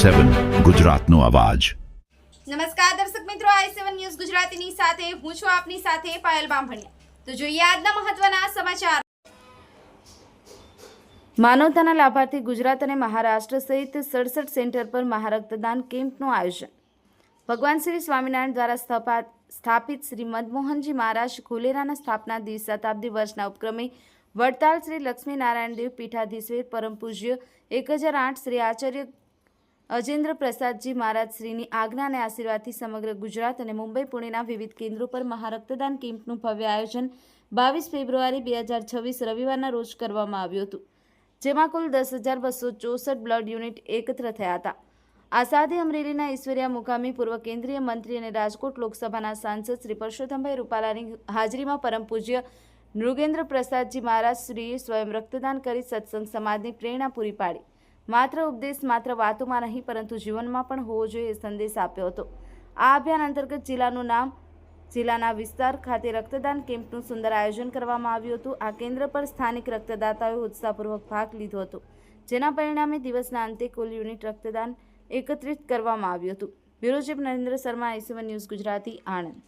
i7 ગુજરાતનો અવાજ। નમસ્કાર દર્શક મિત્રો, i7 ન્યૂઝ ગુજરાતીની સાથે હું છું આપની સાથે પાયલ બામભણિયા। તો જોઈએ આજના મહત્વના સમાચાર। માનવતાના લાભાર્થી ગુજરાત અને મહારાષ્ટ્ર સહિત 67 સેન્ટર પર મહારક્તદાન કેમ્પનું આયોજન। ભગવાન શ્રી સ્વામિનારાયણ દ્વારા સ્થાપિત શ્રી મદમોહનજી મહારાજ ખોલેરાના સ્થાપના દિવસ શતાબ્દી વર્ષના ઉપક્રમે વડતાલ શ્રી લક્ષ્મીનારાયણ દેવ પીઠાધીશ્વર પરમ પૂજ્ય 1008 શ્રી આચાર્ય અજેન્દ્ર પ્રસાદજી મહારાજ શ્રીની આજ્ઞા અને આશીર્વાદથી સમગ્ર ગુજરાત અને મુંબઈ પુણેના વિવિધ કેન્દ્રો પર મહારક્તદાન કેમ્પનું ભવ્ય આયોજન 22 ફેબ્રુઆરી 2026 રવિવારના રોજ કરવામાં આવ્યું હતું, જેમાં કુલ 10,264 બ્લડ યુનિટ એકત્ર થયા હતા। આ સાથે અમરેલીના ઈશ્વરિયા મુકામી પૂર્વ કેન્દ્રીય મંત્રી અને રાજકોટ લોકસભાના સાંસદ શ્રી પરસોત્તમભાઈ રૂપાલાની હાજરીમાં પરમ પૂજ્ય નૃગેન્દ્ર પ્રસાદજી મહારાજ શ્રીએ સ્વયં રક્તદાન કરી સત્સંગ સમાજની પ્રેરણા પૂરી પાડી। માત્ર ઉપદેશ માત્ર વાતોમાં નહીં પરંતુ જીવનમાં પણ હોવો જોઈએ સંદેશ આપ્યો હતો। આ અભિયાન અંતર્ગત જિલ્લાના વિસ્તાર ખાતે રક્તદાન કેમ્પનું સુંદર આયોજન કરવામાં આવ્યું હતું। આ કેન્દ્ર પર સ્થાનિક રક્તદાતાઓએ ઉત્સાહપૂર્વક ભાગ લીધો હતો, જેના પરિણામે દિવસના અંતે કુલ યુનિટ રક્તદાન એકત્રિત કરવામાં આવ્યું હતું। Bureau chief Narendra Sharma, i7 news Gujarati, Anand.